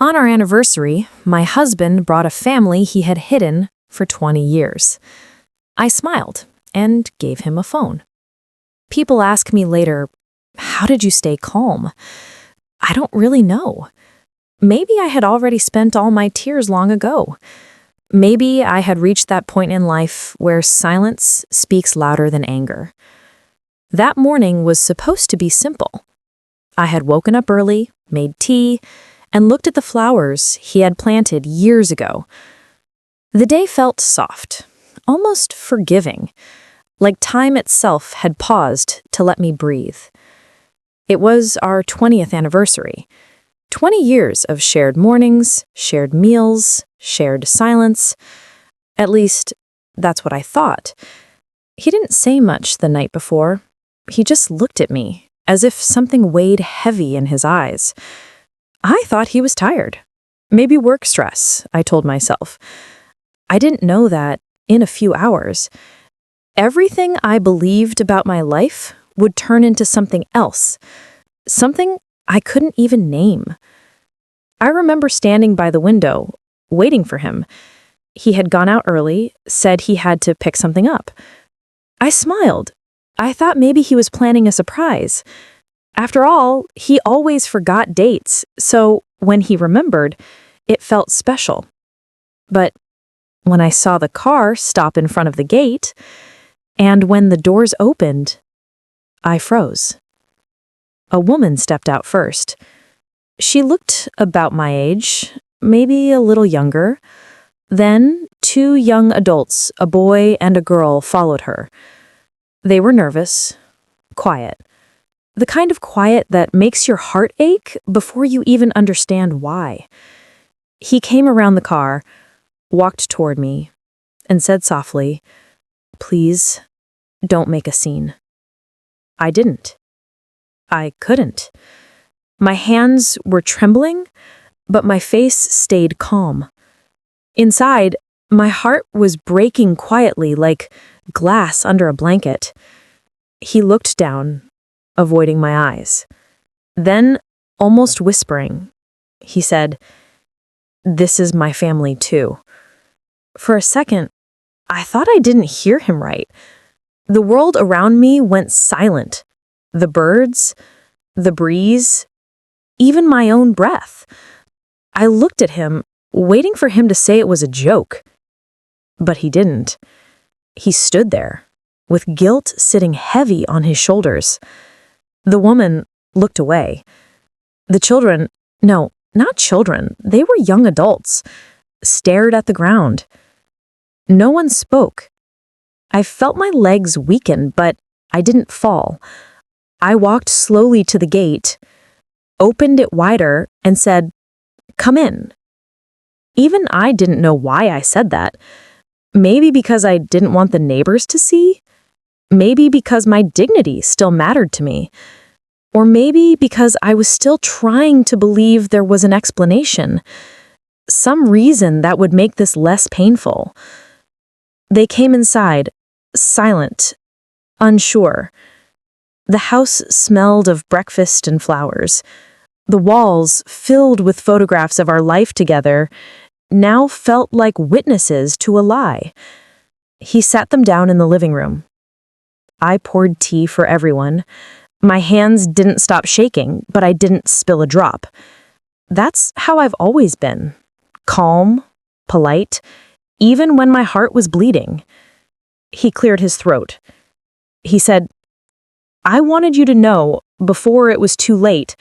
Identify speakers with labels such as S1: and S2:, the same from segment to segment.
S1: On our anniversary, my husband brought a family he had hidden for 20 years. I smiled and gave him a phone. People ask me later, how did you stay calm? I don't really know. Maybe I had already spent all my tears long ago. Maybe I had reached that point in life where silence speaks louder than anger. That morning was supposed to be simple. I had woken up early, made tea, and looked at the flowers he had planted years ago. The day felt soft, almost forgiving, like time itself had paused to let me breathe. It was our 20th anniversary. 20 years of shared mornings, shared meals, shared silence. At least, that's what I thought. He didn't say much the night before. He just looked at me, as if something weighed heavy in his eyes. I thought he was tired. Maybe work stress, I told myself. I didn't know that in a few hours, everything I believed about my life would turn into something else, something I couldn't even name. I remember standing by the window, waiting for him. He had gone out early, said he had to pick something up. I smiled. I thought maybe he was planning a surprise. After all, he always forgot dates, so when he remembered, it felt special. But when I saw the car stop in front of the gate, and when the doors opened, I froze. A woman stepped out first. She looked about my age, maybe a little younger. Then 2 young adults, a boy and a girl, followed her. They were nervous, quiet. The kind of quiet that makes your heart ache before you even understand why. He came around the car, walked toward me, and said softly, "Please, don't make a scene." I didn't. I couldn't. My hands were trembling, but my face stayed calm. Inside, my heart was breaking quietly like glass under a blanket. He looked down, avoiding my eyes. Then, almost whispering, he said, "This is my family too." For a second, I thought I didn't hear him right. The world around me went silent. The birds, the breeze, even my own breath. I looked at him, waiting for him to say it was a joke. But he didn't. He stood there, with guilt sitting heavy on his shoulders. The woman looked away. The children, no, not children, they were young adults, stared at the ground. No one spoke. I felt my legs weaken, but I didn't fall. I walked slowly to the gate, opened it wider, and said, "Come in." Even I didn't know why I said that. Maybe because I didn't want the neighbors to see? Maybe because my dignity still mattered to me. Or maybe because I was still trying to believe there was an explanation. Some reason that would make this less painful. They came inside, silent, unsure. The house smelled of breakfast and flowers. The walls, filled with photographs of our life together, now felt like witnesses to a lie. He sat them down in the living room. I poured tea for everyone. My hands didn't stop shaking, but I didn't spill a drop. That's how I've always been. Calm, polite, even when my heart was bleeding. He cleared his throat. He said, "I wanted you to know, before it was too late,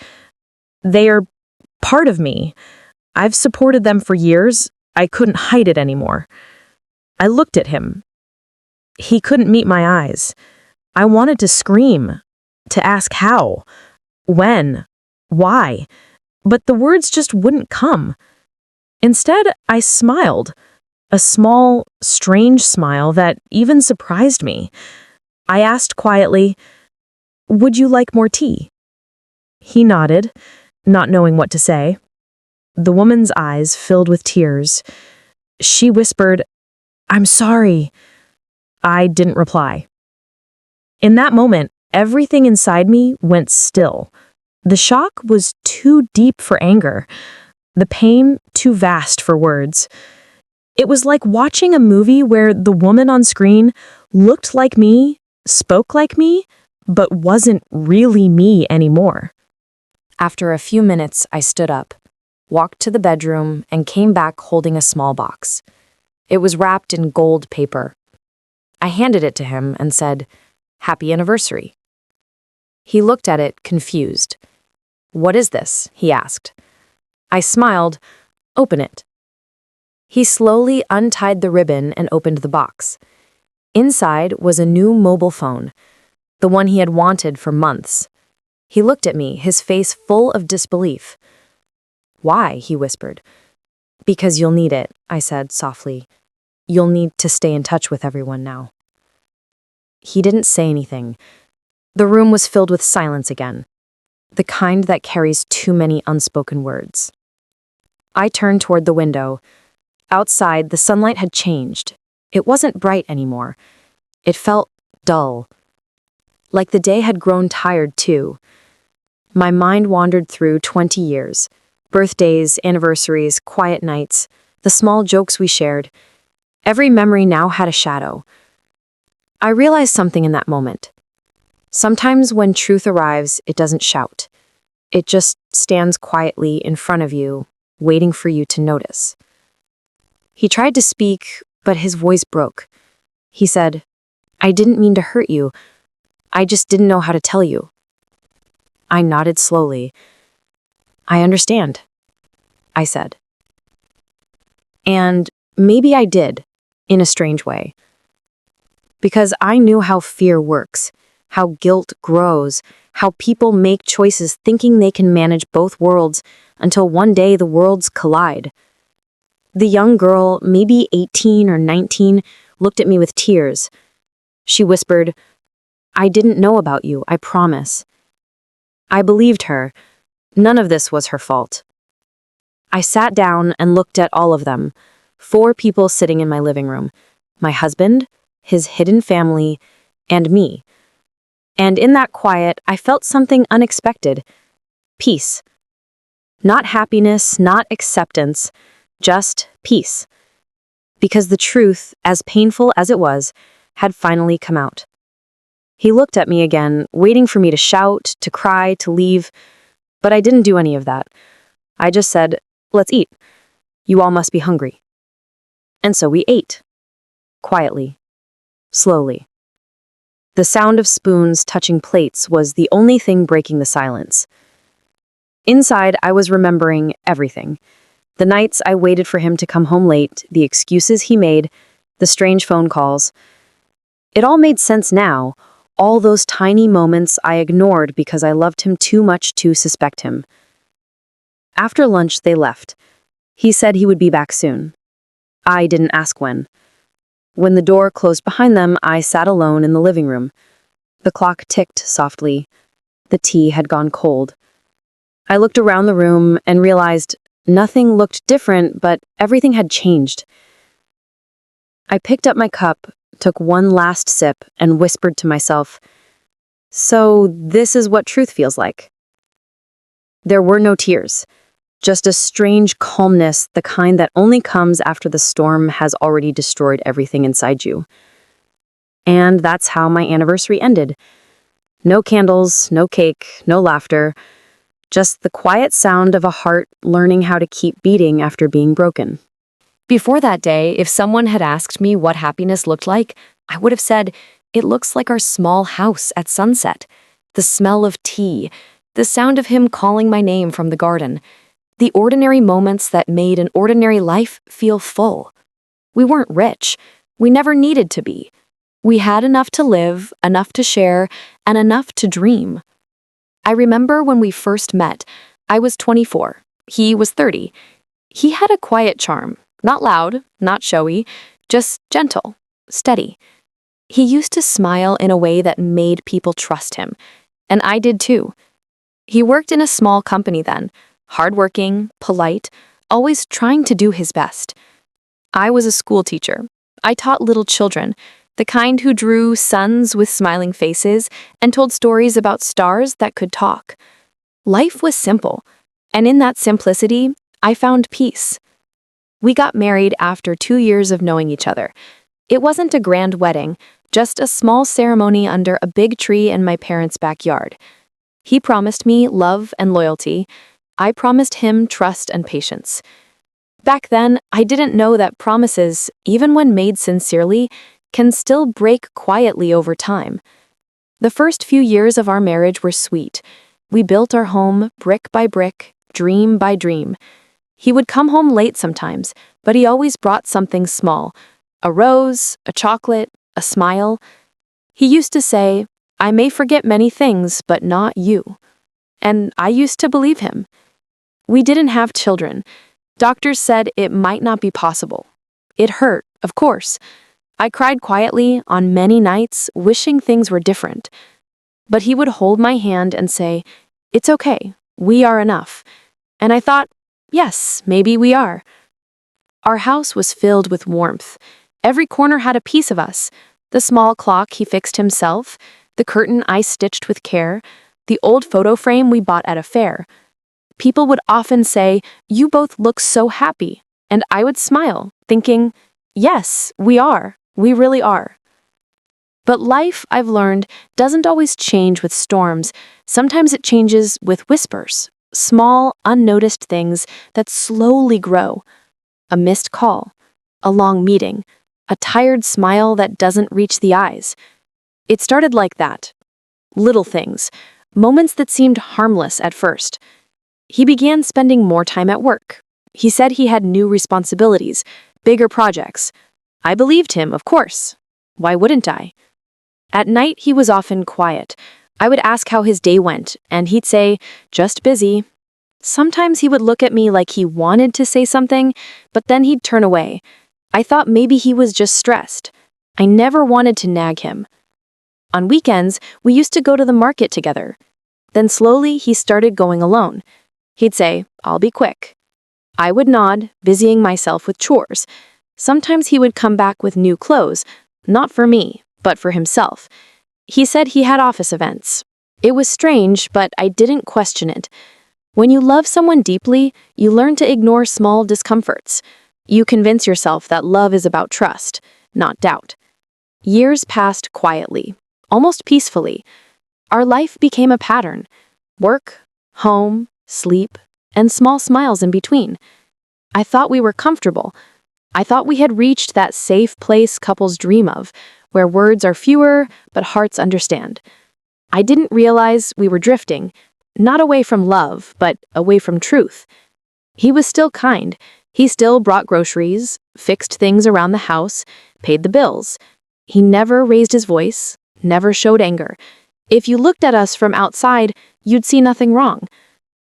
S1: they are part of me. I've supported them for years. I couldn't hide it anymore." I looked at him. He couldn't meet my eyes. I wanted to scream, to ask how, when, why, but the words just wouldn't come. Instead, I smiled, a small, strange smile that even surprised me. I asked quietly, "Would you like more tea?" He nodded, not knowing what to say. The woman's eyes filled with tears. She whispered, "I'm sorry." I didn't reply. In that moment, everything inside me went still. The shock was too deep for anger. the pain too vast for words. It was like watching a movie where the woman on screen looked like me, spoke like me, but wasn't really me anymore. After a few minutes, I stood up, walked to the bedroom, and came back holding a small box. It was wrapped in gold paper. I handed it to him and said, "Happy anniversary." He looked at it, confused. "What is this?" he asked. I smiled. "Open it." He slowly untied the ribbon and opened the box. Inside was a new mobile phone, the one he had wanted for months. He looked at me, his face full of disbelief. "Why?" he whispered. "Because you'll need it," I said softly. "You'll need to stay in touch with everyone now." He didn't say anything. The room was filled with silence again, the kind that carries too many unspoken words. I turned toward the window. Outside, the sunlight had changed. It wasn't bright anymore. It felt dull. Like the day had grown tired, too. My mind wandered through 20 years. Birthdays, anniversaries, quiet nights, the small jokes we shared. Every memory now had a shadow. I realized something in that moment. Sometimes when truth arrives, it doesn't shout. It just stands quietly in front of you, waiting for you to notice. He tried to speak, but his voice broke. He said, "I didn't mean to hurt you. I just didn't know how to tell you." I nodded slowly. "I understand," I said. And maybe I did, in a strange way. Because I knew how fear works, how guilt grows, how people make choices thinking they can manage both worlds until one day the worlds collide. The young girl, maybe 18 or 19, looked at me with tears. She whispered, "I didn't know about you, I promise." I believed her. None of this was her fault. I sat down and looked at all of them, 4 people sitting in my living room, my husband, his hidden family, and me. And in that quiet, I felt something unexpected. Peace. Not happiness, not acceptance, just peace. Because the truth, as painful as it was, had finally come out. He looked at me again, waiting for me to shout, to cry, to leave. But I didn't do any of that. I just said, "Let's eat. You all must be hungry." And so we ate. Quietly. Slowly. The sound of spoons touching plates was the only thing breaking the silence. Inside, I was remembering everything. The nights I waited for him to come home late, the excuses he made, the strange phone calls. It all made sense now, all those tiny moments I ignored because I loved him too much to suspect him. After lunch, they left. He said he would be back soon. I didn't ask when. When the door closed behind them, I sat alone in the living room. The clock ticked softly. The tea had gone cold. I looked around the room and realized nothing looked different, but everything had changed. I picked up my cup, took one last sip, and whispered to myself, "So this is what truth feels like." There were no tears, just a strange calmness, the kind that only comes after the storm has already destroyed everything inside you. And that's how my anniversary ended. No candles, no cake, no laughter, just the quiet sound of a heart learning how to keep beating after being broken. Before that day, if someone had asked me what happiness looked like, I would have said, "It looks like our small house at sunset. The smell of tea, the sound of him calling my name from the garden, the ordinary moments that made an ordinary life feel full." We weren't rich. We never needed to be. We had enough to live, enough to share, and enough to dream. I remember when we first met, I was 24. He was 30. He had a quiet charm, not loud, not showy, just gentle, steady. He used to smile in a way that made people trust him, and I did too. He worked in a small company then, hardworking, polite, always trying to do his best. I was a school teacher. I taught little children, the kind who drew suns with smiling faces and told stories about stars that could talk. Life was simple, and in that simplicity, I found peace. We got married after 2 years of knowing each other. It wasn't a grand wedding, just a small ceremony under a big tree in my parents' backyard. He promised me love and loyalty. I promised him trust and patience. Back then, I didn't know that promises, even when made sincerely, can still break quietly over time. The first few years of our marriage were sweet. We built our home brick by brick, dream by dream. He would come home late sometimes, but he always brought something small: a rose, a chocolate, a smile. He used to say, "I may forget many things, but not you." And I used to believe him. We didn't have children. Doctors said it might not be possible. It hurt, of course. I cried quietly on many nights, wishing things were different. But he would hold my hand and say, "It's okay, we are enough." And I thought, yes, maybe we are. Our house was filled with warmth. Every corner had a piece of us. The small clock he fixed himself, the curtain I stitched with care, the old photo frame we bought at a fair. People would often say, "You both look so happy." And I would smile, thinking, yes, we are. We really are. But life, I've learned, doesn't always change with storms. Sometimes it changes with whispers, small, unnoticed things that slowly grow. A missed call, a long meeting, a tired smile that doesn't reach the eyes. It started like that. Little things, moments that seemed harmless at first. He began spending more time at work. He said he had new responsibilities, bigger projects. I believed him, of course. Why wouldn't I? At night, he was often quiet. I would ask how his day went, and he'd say, "Just busy." Sometimes he would look at me like he wanted to say something, but then he'd turn away. I thought maybe he was just stressed. I never wanted to nag him. On weekends, we used to go to the market together. Then slowly, he started going alone. He'd say, "I'll be quick." I would nod, busying myself with chores. Sometimes he would come back with new clothes, not for me, but for himself. He said he had office events. It was strange, but I didn't question it. When you love someone deeply, you learn to ignore small discomforts. You convince yourself that love is about trust, not doubt. Years passed quietly, almost peacefully. Our life became a pattern: work, home, sleep, and small smiles in between. I thought we were comfortable. I thought we had reached that safe place couples dream of, where words are fewer, but hearts understand. I didn't realize we were drifting, not away from love, but away from truth. He was still kind. He still brought groceries, fixed things around the house, paid the bills. He never raised his voice, never showed anger. If you looked at us from outside, you'd see nothing wrong.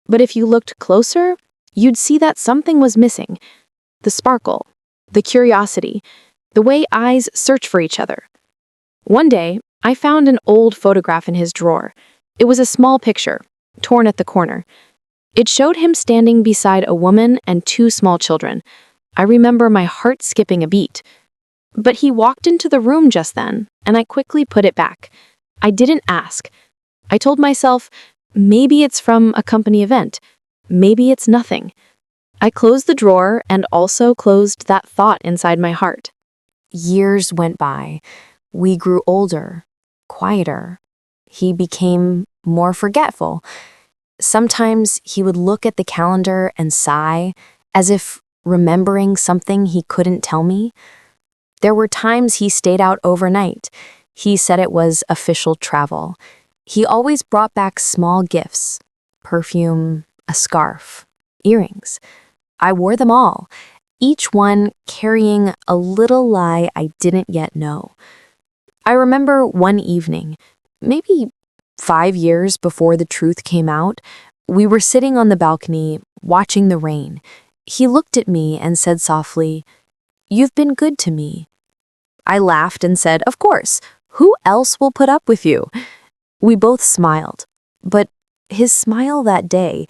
S1: But if you looked closer, you'd see that something was missing. The sparkle, the curiosity, the way eyes search for each other. One day, I found an old photograph in his drawer. It was a small picture, torn at the corner. It showed him standing beside a woman and two small children. I remember my heart skipping a beat. But he walked into the room just then, and I quickly put it back. I didn't ask. I told myself, maybe it's from a company event. Maybe it's nothing. I closed the drawer and also closed that thought inside my heart. Years went by. We grew older, quieter. He became more forgetful. Sometimes he would look at the calendar and sigh, as if remembering something he couldn't tell me. There were times he stayed out overnight. He said it was official travel. He always brought back small gifts: perfume, a scarf, earrings. I wore them all, each one carrying a little lie I didn't yet know. I remember one evening, maybe 5 years before the truth came out, we were sitting on the balcony, watching the rain. He looked at me and said softly, "You've been good to me." I laughed and said, "Of course, who else will put up with you?" We both smiled, but his smile that day,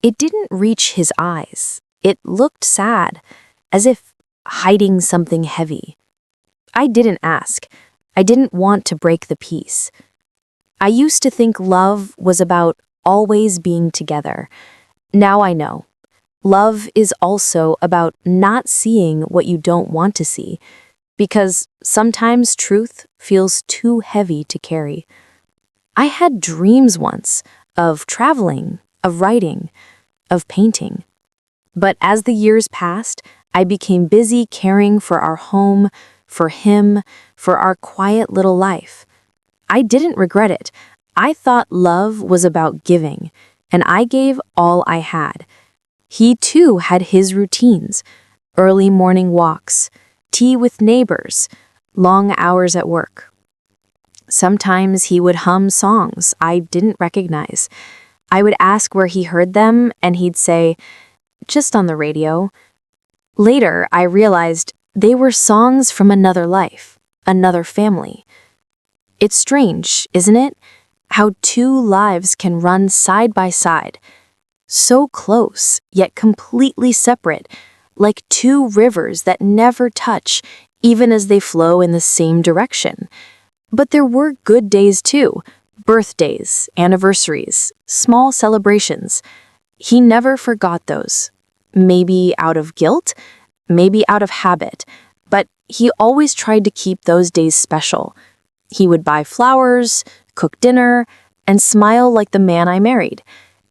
S1: it didn't reach his eyes. It looked sad, as if hiding something heavy. I didn't ask. I didn't want to break the peace. I used to think love was about always being together. Now I know. Love is also about not seeing what you don't want to see, because sometimes truth feels too heavy to carry. I had dreams once of traveling, of writing, of painting. But as the years passed, I became busy caring for our home, for him, for our quiet little life. I didn't regret it. I thought love was about giving, and I gave all I had. He too had his routines: early morning walks, tea with neighbors, long hours at work. Sometimes he would hum songs I didn't recognize. I would ask where he heard them, and he'd say, "Just on the radio." Later, I realized they were songs from another life, another family. It's strange, isn't it? How two lives can run side by side, so close, yet completely separate, like two rivers that never touch, even as they flow in the same direction. But there were good days too: birthdays, anniversaries, small celebrations. He never forgot those. Maybe out of guilt, maybe out of habit, but he always tried to keep those days special. He would buy flowers, cook dinner, and smile like the man I married.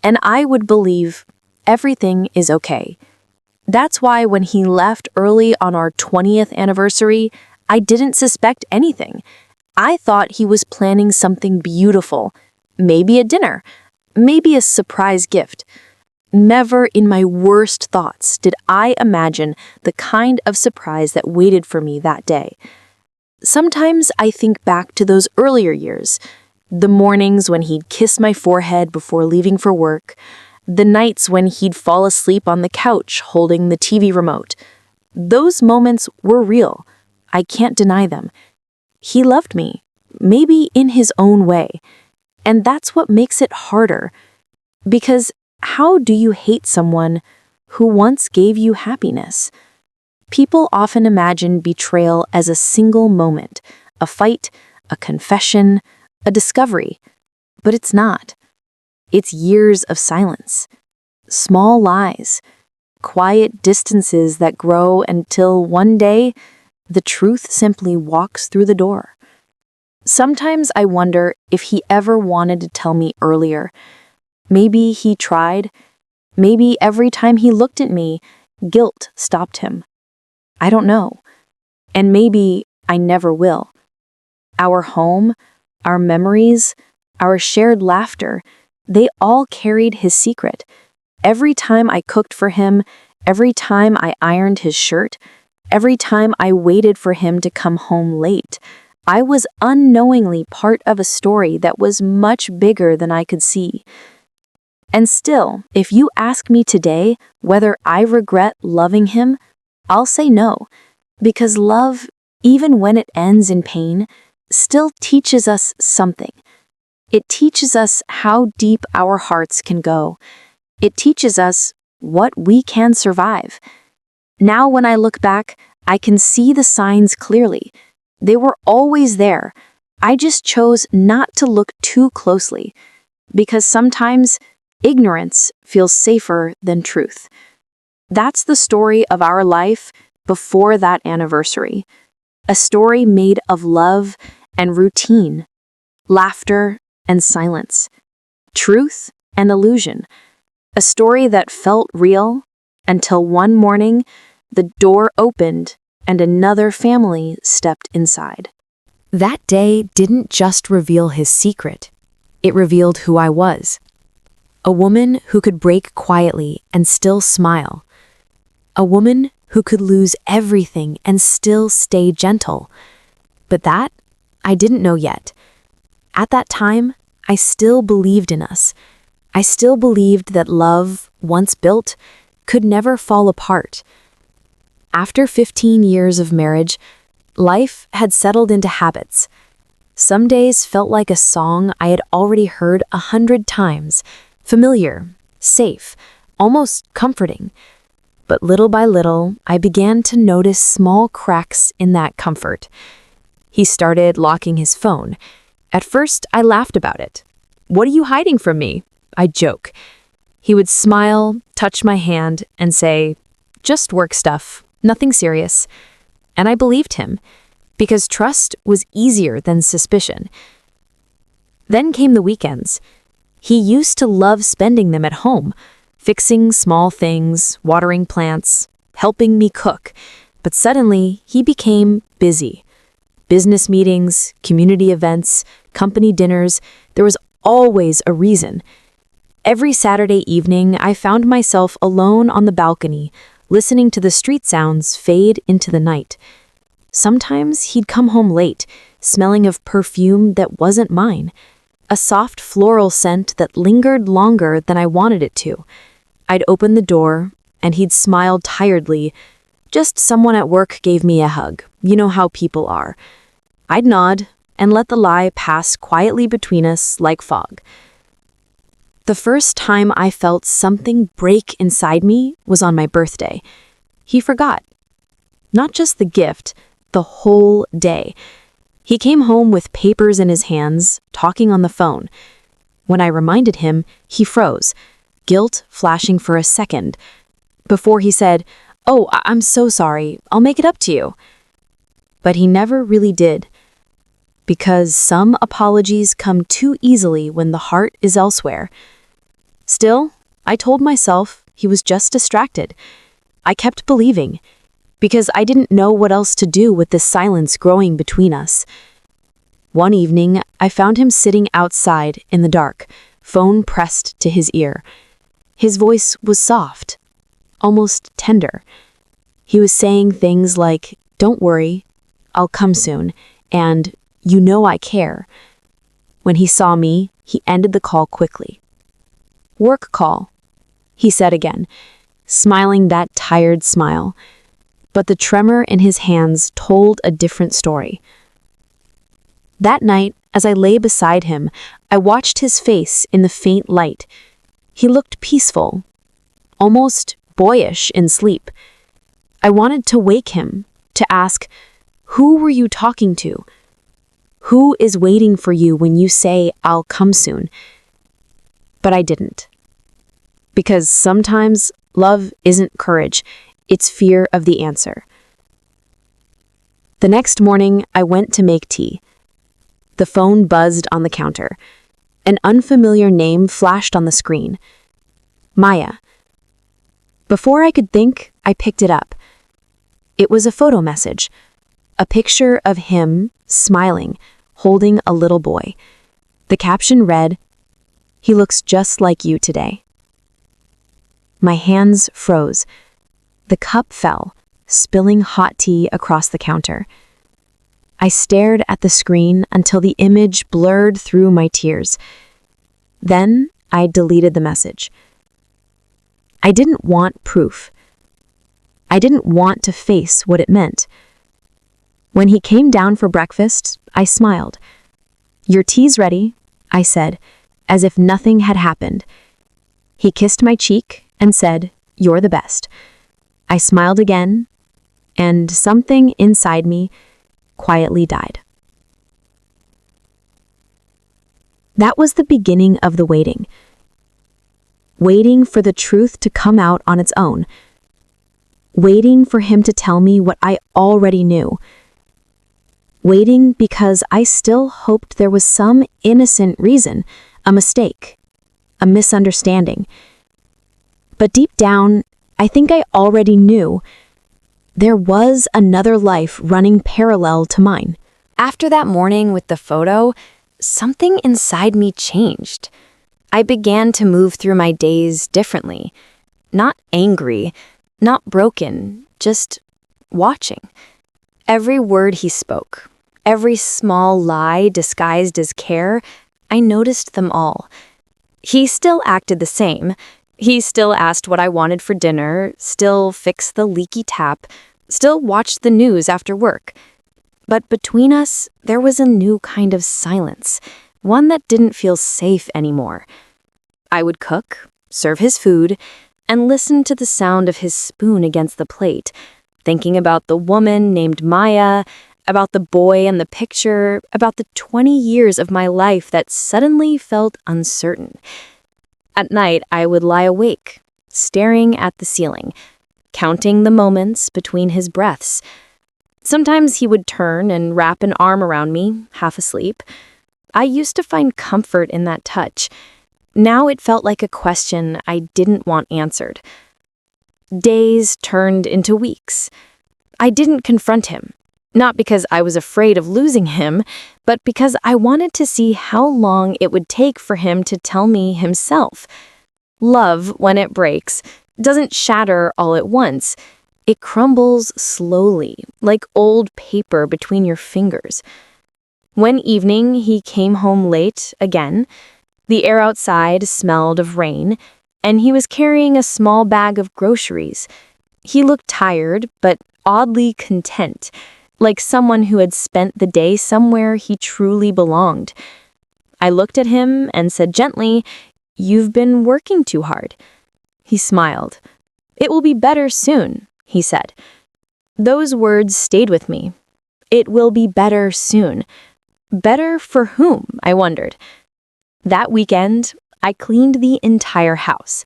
S1: And I would believe everything is okay. That's why when he left early on our 20th anniversary, I didn't suspect anything. I thought he was planning something beautiful, maybe a dinner, maybe a surprise gift. Never in my worst thoughts did I imagine the kind of surprise that waited for me that day. Sometimes I think back to those earlier years, the mornings when he'd kiss my forehead before leaving for work, the nights when he'd fall asleep on the couch holding the TV remote. Those moments were real. I can't deny them. He loved me, maybe in his own way. And that's what makes it harder. Because how do you hate someone who once gave you happiness? People often imagine betrayal as a single moment, a fight, a confession, a discovery. But it's not. It's years of silence, small lies, quiet distances that grow until one day the truth simply walks through the door. Sometimes I wonder if he ever wanted to tell me earlier. Maybe he tried. Maybe every time he looked at me, guilt stopped him. I don't know. And maybe I never will. Our home, our memories, our shared laughter, they all carried his secret. Every time I cooked for him, every time I ironed his shirt, every time I waited for him to come home late, I was unknowingly part of a story that was much bigger than I could see. And still, if you ask me today whether I regret loving him, I'll say no, because love, even when it ends in pain, still teaches us something. It teaches us how deep our hearts can go. It teaches us what we can survive. Now when I look back, I can see the signs clearly. They were always there. I just chose not to look too closely, because sometimes ignorance feels safer than truth. That's the story of our life before that anniversary. A story made of love and routine, laughter and silence, truth and illusion. A story that felt real until one morning the door opened and another family stepped inside. That day didn't just reveal his secret. It revealed who I was. A woman who could break quietly and still smile. A woman who could lose everything and still stay gentle. But that, I didn't know yet. At that time, I still believed in us. I still believed that love, once built, could never fall apart. After 15 years of marriage, life had settled into habits. Some days felt like a song I had already heard 100 times, familiar, safe, almost comforting. But little by little, I began to notice small cracks in that comfort. He started locking his phone. At first, I laughed about it. "What are you hiding from me?" I joke. He would smile, touch my hand, and say, "Just work stuff, nothing serious." And I believed him, because trust was easier than suspicion. Then came the weekends. He used to love spending them at home, fixing small things, watering plants, helping me cook. But suddenly, he became busy. Business meetings, community events, company dinners, there was always a reason. Every Saturday evening, I found myself alone on the balcony, listening to the street sounds fade into the night. Sometimes he'd come home late, smelling of perfume that wasn't mine, a soft floral scent that lingered longer than I wanted it to. I'd open the door, and he'd smile tiredly. "Just someone at work gave me a hug. You know how people are." I'd nod and let the lie pass quietly between us like fog. The first time I felt something break inside me was on my birthday. He forgot. Not just the gift, the whole day. He came home with papers in his hands, talking on the phone. When I reminded him, he froze, guilt flashing for a second, before he said, "Oh, I'm so sorry. I'll make it up to you." But he never really did, because some apologies come too easily when the heart is elsewhere. Still, I told myself he was just distracted. I kept believing, because I didn't know what else to do with this silence growing between us. One evening, I found him sitting outside in the dark, phone pressed to his ear. His voice was soft, almost tender. He was saying things like, "Don't worry, I'll come soon," and "You know I care." When he saw me, he ended the call quickly. "Work call," he said again, smiling that tired smile. But the tremor in his hands told a different story. That night, as I lay beside him, I watched his face in the faint light. He looked peaceful, almost boyish in sleep. I wanted to wake him, to ask, "Who were you talking to? Who is waiting for you when you say, 'I'll come soon'?" But I didn't. Because sometimes love isn't courage, it's fear of the answer. The next morning, I went to make tea. The phone buzzed on the counter. An unfamiliar name flashed on the screen. Maya. Before I could think, I picked it up. It was a photo message. A picture of him, smiling, holding a little boy. The caption read, "He looks just like you today." My hands froze. The cup fell, spilling hot tea across the counter. I stared at the screen until the image blurred through my tears. Then I deleted the message. I didn't want proof. I didn't want to face what it meant. When he came down for breakfast, I smiled. "Your tea's ready," I said, as if nothing had happened. He kissed my cheek and said, "You're the best." I smiled again, and something inside me quietly died. That was the beginning of the waiting. Waiting for the truth to come out on its own. Waiting for him to tell me what I already knew. Waiting because I still hoped there was some innocent reason, a mistake, a misunderstanding. But deep down, I think I already knew there was another life running parallel to mine. After that morning with the photo, something inside me changed. I began to move through my days differently. Not angry, not broken, just watching. Every word he spoke, every small lie disguised as care, I noticed them all. He still acted the same. He still asked what I wanted for dinner, still fixed the leaky tap, still watched the news after work. But between us, there was a new kind of silence, one that didn't feel safe anymore. I would cook, serve his food, and listen to the sound of his spoon against the plate, thinking about the woman named Maya, about the boy in the picture, about the 20 years of my life that suddenly felt uncertain. At night, I would lie awake, staring at the ceiling, counting the moments between his breaths. Sometimes he would turn and wrap an arm around me, half asleep. I used to find comfort in that touch. Now it felt like a question I didn't want answered. Days turned into weeks. I didn't confront him, not because I was afraid of losing him, but because I wanted to see how long it would take for him to tell me himself. Love, when it breaks, doesn't shatter all at once. It crumbles slowly, like old paper between your fingers. One evening, he came home late again. The air outside smelled of rain, and he was carrying a small bag of groceries. He looked tired, but oddly content, like someone who had spent the day somewhere he truly belonged. I looked at him and said gently, "You've been working too hard." He smiled. "It will be better soon," he said. Those words stayed with me. It will be better soon. Better for whom, I wondered. That weekend, I cleaned the entire house.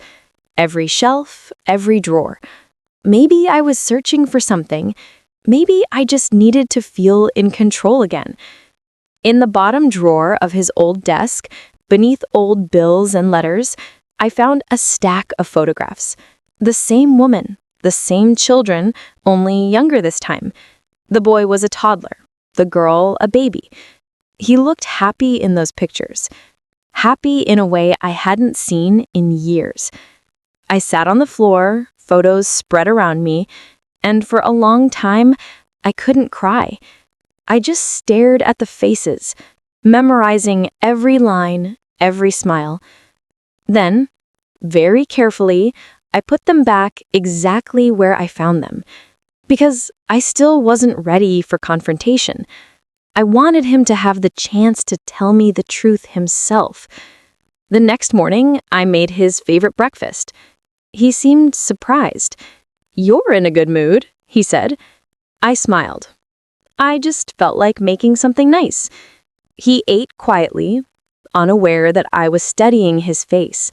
S1: Every shelf, every drawer. Maybe I was searching for something. Maybe I just needed to feel in control again. In the bottom drawer of his old desk, beneath old bills and letters, I found a stack of photographs. The same woman, the same children, only younger this time. The boy was a toddler, the girl a baby. He looked happy in those pictures. Happy in a way I hadn't seen in years. I sat on the floor, photos spread around me, and for a long time, I couldn't cry. I just stared at the faces, memorizing every line, every smile. Then, very carefully, I put them back exactly where I found them, because I still wasn't ready for confrontation. I wanted him to have the chance to tell me the truth himself. The next morning, I made his favorite breakfast. He seemed surprised. "You're in a good mood," he said. I smiled. I just felt like making something nice. He ate quietly, unaware that I was studying his face.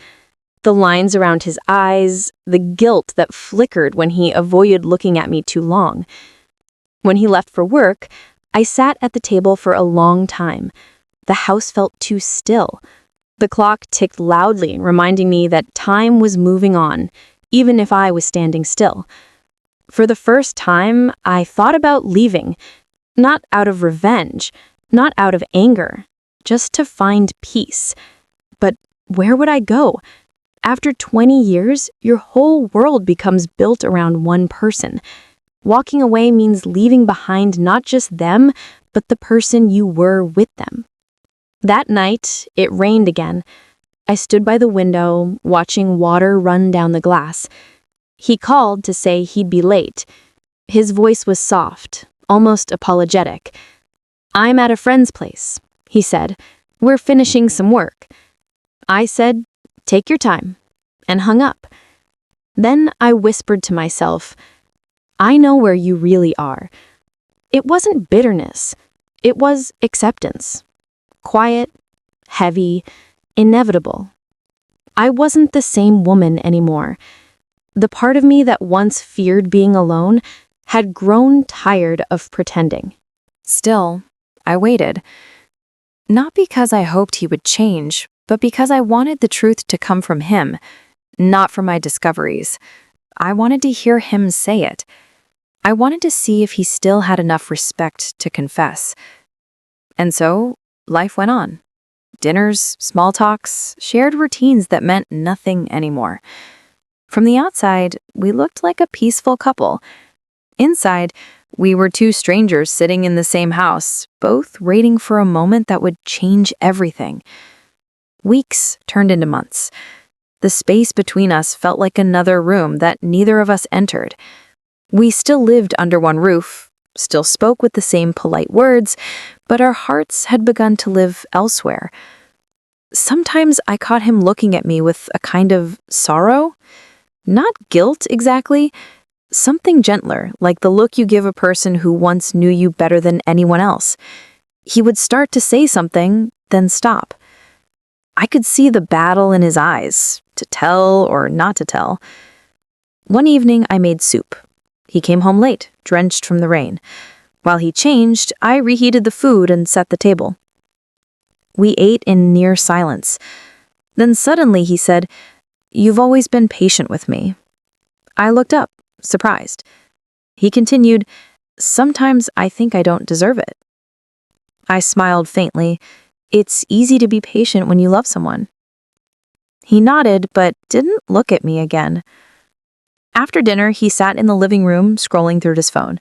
S1: The lines around his eyes, the guilt that flickered when he avoided looking at me too long. When he left for work, I sat at the table for a long time. The house felt too still. The clock ticked loudly, reminding me that time was moving on, even if I was standing still. For the first time, I thought about leaving, not out of revenge, not out of anger, just to find peace. But where would I go? After 20 years, your whole world becomes built around one person. Walking away means leaving behind not just them, but the person you were with them. That night, it rained again. I stood by the window, watching water run down the glass. He called to say he'd be late. His voice was soft, almost apologetic. "I'm at a friend's place," he said. "We're finishing some work." I said, "Take your time," and hung up. Then I whispered to myself, "I know where you really are." It wasn't bitterness. It was acceptance. Quiet, heavy, inevitable. I wasn't the same woman anymore. The part of me that once feared being alone had grown tired of pretending. Still, I waited. Not because I hoped he would change, but because I wanted the truth to come from him, not from my discoveries. I wanted to hear him say it. I wanted to see if he still had enough respect to confess. And so, life went on. Dinners, small talks, shared routines that meant nothing anymore. From the outside, we looked like a peaceful couple. Inside, we were two strangers sitting in the same house, both waiting for a moment that would change everything. Weeks turned into months. The space between us felt like another room that neither of us entered. We still lived under one roof, still spoke with the same polite words, but our hearts had begun to live elsewhere. Sometimes I caught him looking at me with a kind of sorrow. Not guilt exactly, something gentler, like the look you give a person who once knew you better than anyone else. He would start to say something, then stop. I could see the battle in his eyes, to tell or not to tell. One evening, I made soup. He came home late, drenched from the rain. While he changed, I reheated the food and set the table. We ate in near silence. Then suddenly he said, "You've always been patient with me." I looked up, surprised. He continued, "Sometimes I think I don't deserve it." I smiled faintly. It's easy to be patient when you love someone. He nodded, but didn't look at me again. After dinner, he sat in the living room, scrolling through his phone.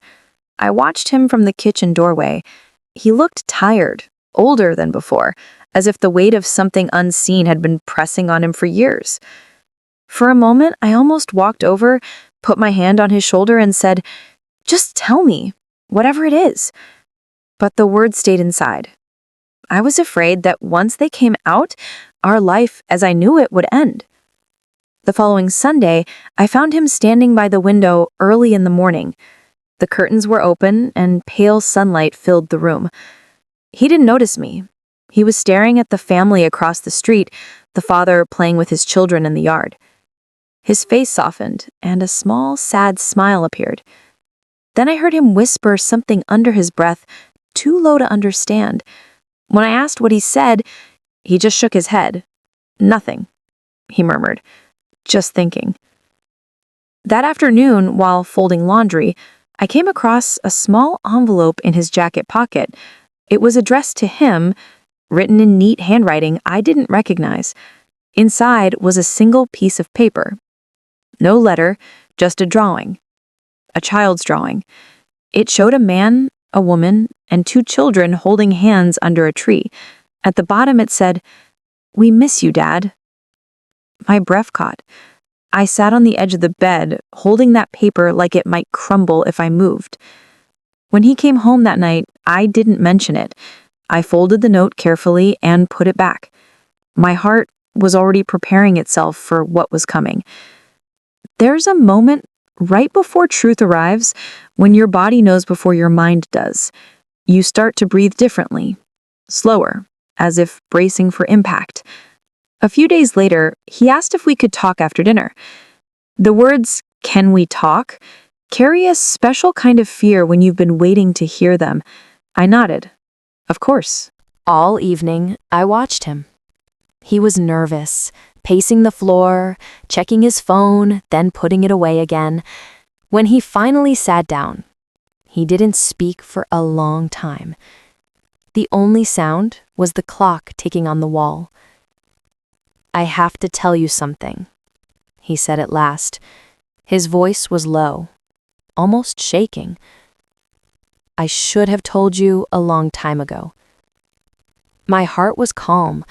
S1: I watched him from the kitchen doorway. He looked tired, older than before, as if the weight of something unseen had been pressing on him for years. For a moment, I almost walked over, put my hand on his shoulder and said, "Just tell me, whatever it is." But the words stayed inside. I was afraid that once they came out, our life as I knew it would end. The following Sunday, I found him standing by the window early in the morning. The curtains were open and pale sunlight filled the room. He didn't notice me. He was staring at the family across the street, the father playing with his children in the yard. His face softened, and a small, sad smile appeared. Then I heard him whisper something under his breath, too low to understand. When I asked what he said, he just shook his head. "Nothing," he murmured, "just thinking." That afternoon, while folding laundry, I came across a small envelope in his jacket pocket. It was addressed to him, written in neat handwriting I didn't recognize. Inside was a single piece of paper. No letter, just a drawing. A child's drawing. It showed a man, a woman, and 2 children holding hands under a tree. At the bottom it said, "We miss you, Dad." My breath caught. I sat on the edge of the bed, holding that paper like it might crumble if I moved. When he came home that night, I didn't mention it. I folded the note carefully and put it back. My heart was already preparing itself for what was coming. There's a moment right before truth arrives when your body knows before your mind does. You start to breathe differently, slower, as if bracing for impact. A few days later, he asked if we could talk after dinner. The words, "Can we talk?" carry a special kind of fear when you've been waiting to hear them. I nodded. Of course. All evening, I watched him. He was nervous, pacing the floor, checking his phone, then putting it away again. When he finally sat down, he didn't speak for a long time. The only sound was the clock ticking on the wall. "I have to tell you something," he said at last. His voice was low, almost shaking. "I should have told you a long time ago." My heart was calm,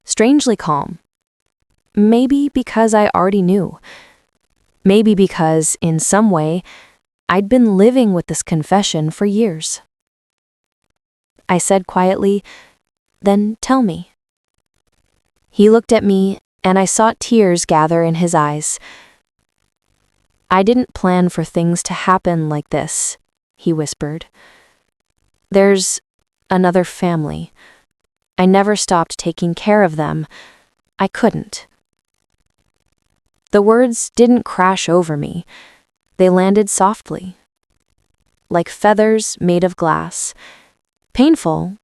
S1: strangely calm. Maybe because I already knew. Maybe because, in some way, I'd been living with this confession for years. I said quietly, "Then tell me." He looked at me, and I saw tears gather in his eyes. "I didn't plan for things to happen like this," he whispered. "There's another family. I never stopped taking care of them. I couldn't." The words didn't crash over me. They landed softly, like feathers made of glass. Painful,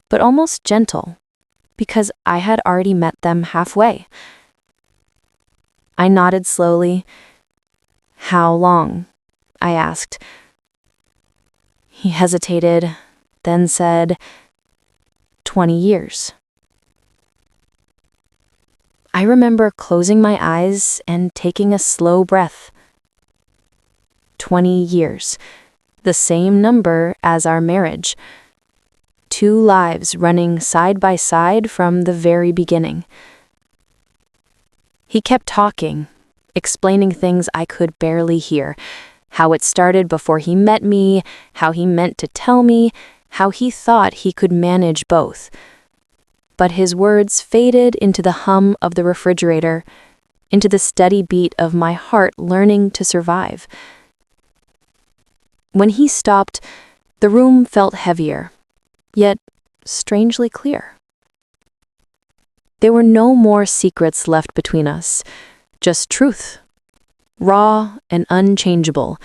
S1: but almost gentle, because I had already met them halfway. I nodded slowly. "How long?" I asked. He hesitated, then said, 20 years. I remember closing my eyes and taking a slow breath. 20 years, the same number as our marriage. 2 lives running side by side from the very beginning. He kept talking, explaining things I could barely hear. How it started before he met me, how he meant to tell me, how he thought he could manage both. But his words faded into the hum of the refrigerator, into the steady beat of my heart learning to survive. When he stopped, the room felt heavier, yet strangely clear. There were no more secrets left between us, just truth, raw and unchangeable,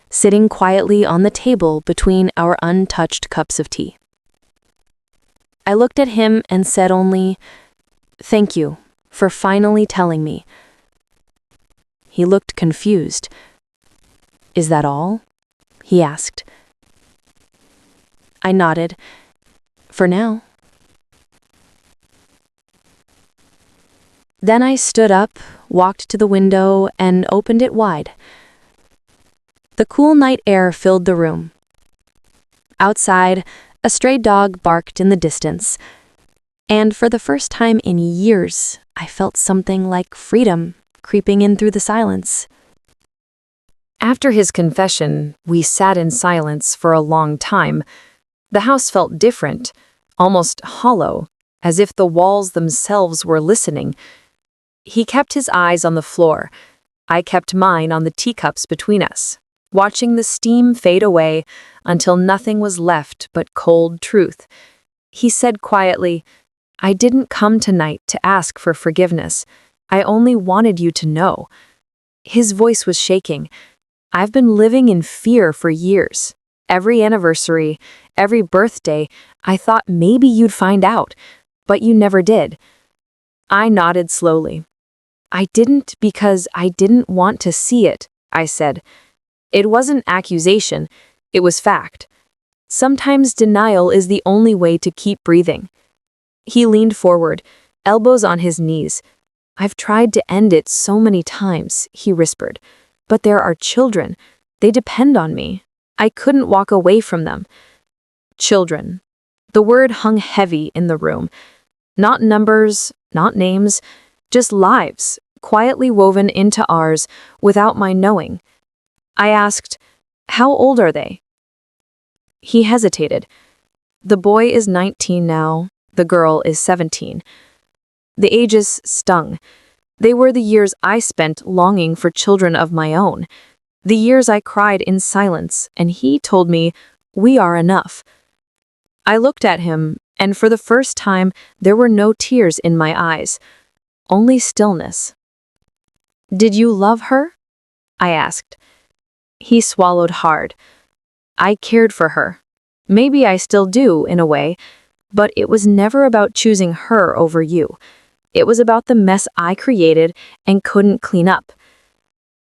S1: sitting quietly on the table between our untouched cups of tea. I looked at him and said only, "Thank you for finally telling me." He looked confused. "Is that all?" he asked. I nodded. "For now." Then I stood up, walked to the window, and opened it wide. The cool night air filled the room. Outside, a stray dog barked in the distance, and for the first time in years, I felt something like freedom creeping in through the silence. After his confession, we sat in silence for a long time. The house felt different, almost hollow, as if the walls themselves were listening. He kept his eyes on the floor. I kept mine on the teacups between us, watching the steam fade away until nothing was left but cold truth. He said quietly, "I didn't come tonight to ask for forgiveness. I only wanted you to know." His voice was shaking. "I've been living in fear for years. Every anniversary, every birthday, I thought maybe you'd find out, but you never did." I nodded slowly. "I didn't because I didn't want to see it," I said. "It wasn't accusation, it was fact. Sometimes denial is the only way to keep breathing." He leaned forward, elbows on his knees. "I've tried to end it so many times," he whispered, "but there are children. They depend on me. I couldn't walk away from them." Children. The word hung heavy in the room. Not numbers, not names, just lives, quietly woven into ours without my knowing. I asked, "How old are they?" He hesitated. "The boy is 19 now, the girl is 17. The ages stung. They were the years I spent longing for children of my own. The years I cried in silence, and he told me, "We are enough." I looked at him, and for the first time, there were no tears in my eyes, only stillness. "Did you love her?" I asked. He swallowed hard. "I cared for her. Maybe I still do, in a way, but it was never about choosing her over you. It was about the mess I created and couldn't clean up."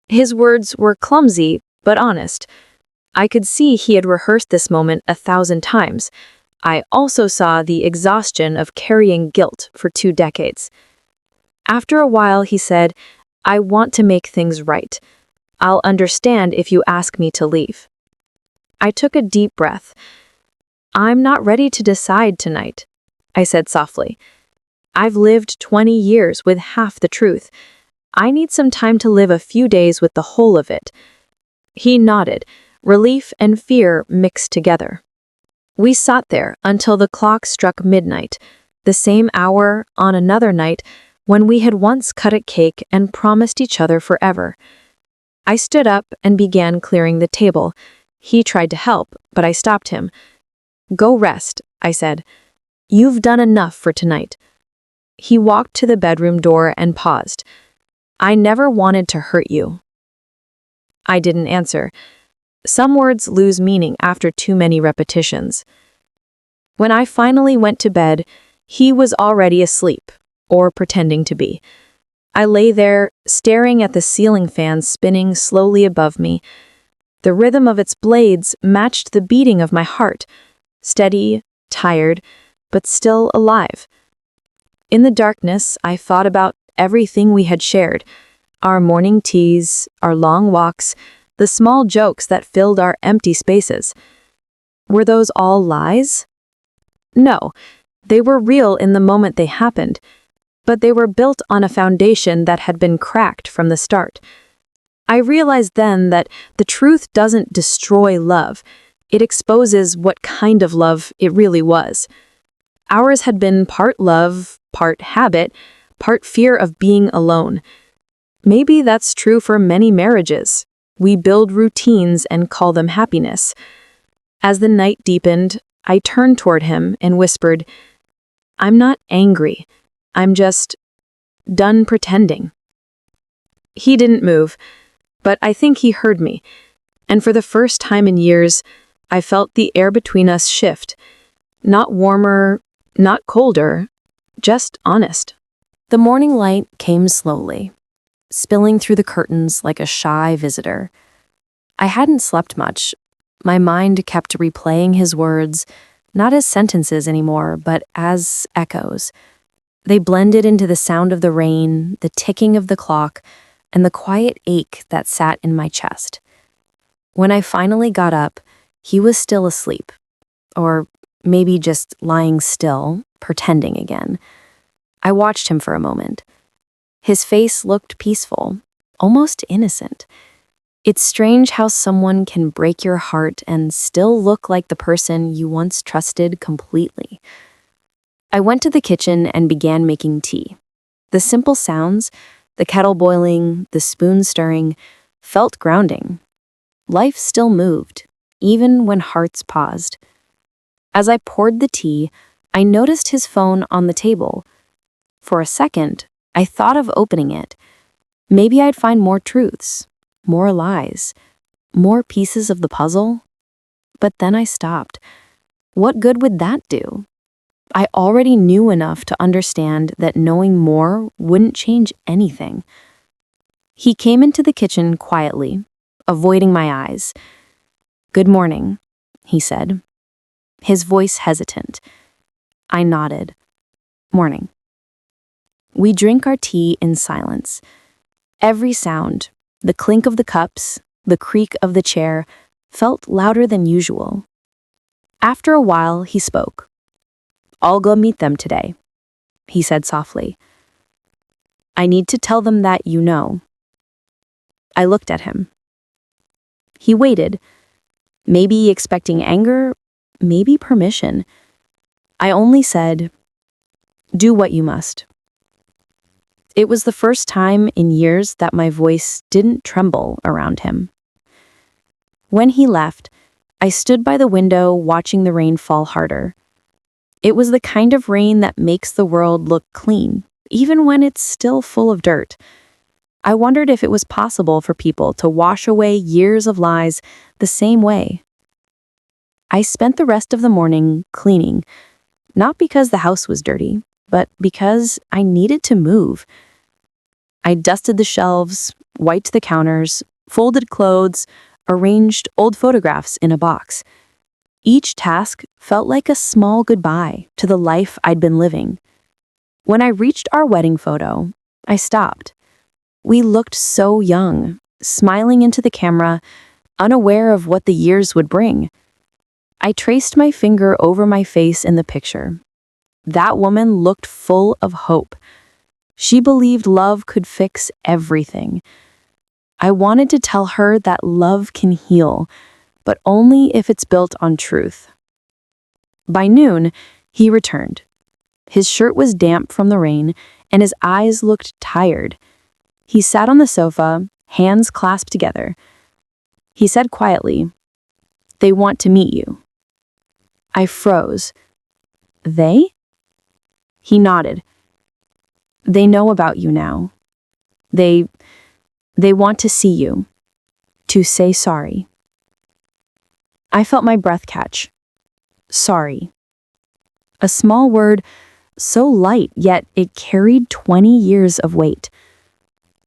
S1: His words were clumsy, but honest. I could see he had rehearsed this moment 1,000 times. I also saw the exhaustion of carrying guilt for 2 decades. After a while, he said, "I want to make things right. I'll understand if you ask me to leave." I took a deep breath. "I'm not ready to decide tonight," I said softly. "I've lived 20 years with half the truth. I need some time to live a few days with the whole of it." He nodded, relief and fear mixed together. We sat there until the clock struck midnight, the same hour on another night when we had once cut a cake and promised each other forever. I stood up and began clearing the table. He tried to help, but I stopped him. "Go rest," I said. "You've done enough for tonight." He walked to the bedroom door and paused. "I never wanted to hurt you." I didn't answer. Some words lose meaning after too many repetitions. When I finally went to bed, he was already asleep, or pretending to be. I lay there, staring at the ceiling fan spinning slowly above me. The rhythm of its blades matched the beating of my heart, steady, tired, but still alive. In the darkness, I thought about everything we had shared, our morning teas, our long walks, the small jokes that filled our empty spaces. Were those all lies? No, they were real in the moment they happened, but they were built on a foundation that had been cracked from the start. I realized then that the truth doesn't destroy love. It exposes what kind of love it really was. Ours had been part love, part habit, part fear of being alone. Maybe that's true for many marriages. We build routines and call them happiness. As the night deepened, I turned toward him and whispered, "I'm not angry. I'm just done pretending. He didn't move, but I think he heard me, and for the first time in years, I felt the air between us shift. Not warmer, not colder, just honest. The morning light came slowly, spilling through the curtains like a shy visitor. I hadn't slept much. My mind kept replaying his words, not as sentences anymore, but as echoes. They blended into the sound of the rain, the ticking of the clock, and the quiet ache that sat in my chest. When I finally got up, he was still asleep, or maybe just lying still, pretending again. I watched him for a moment. His face looked peaceful, almost innocent. It's strange how someone can break your heart and still look like the person you once trusted completely. I went to the kitchen and began making tea. The simple sounds, the kettle boiling, the spoon stirring, felt grounding. Life still moved, even when hearts paused. As I poured the tea, I noticed his phone on the table. For a second, I thought of opening it. Maybe I'd find more truths, more lies, more pieces of the puzzle. But then I stopped. What good would that do? I already knew enough to understand that knowing more wouldn't change anything. He came into the kitchen quietly, avoiding my eyes. "Good morning," he said, his voice hesitant. I nodded. "Morning." We drank our tea in silence. Every sound, the clink of the cups, the creak of the chair, felt louder than usual. After a while, he spoke. "I'll go meet them today," he said softly. "I need to tell them that you know." I looked at him. He waited, maybe expecting anger, maybe permission. I only said, "Do what you must." It was the first time in years that my voice didn't tremble around him. When he left, I stood by the window watching the rain fall harder. It was the kind of rain that makes the world look clean, even when it's still full of dirt. I wondered if it was possible for people to wash away years of lies the same way. I spent the rest of the morning cleaning, not because the house was dirty, but because I needed to move. I dusted the shelves, wiped the counters, folded clothes, arranged old photographs in a box. Each task felt like a small goodbye to the life I'd been living. When I reached our wedding photo, I stopped. We looked so young, smiling into the camera, unaware of what the years would bring. I traced my finger over my face in the picture. That woman looked full of hope. She believed love could fix everything. I wanted to tell her that love can heal, but only if it's built on truth. By noon, he returned. His shirt was damp from the rain, and his eyes looked tired. He sat on the sofa, hands clasped together. He said quietly, "They want to meet you." I froze. "They?" He nodded. "They know about you now. They want to see you, to say sorry." I felt my breath catch. Sorry. A small word, so light, yet it carried 20 years of weight.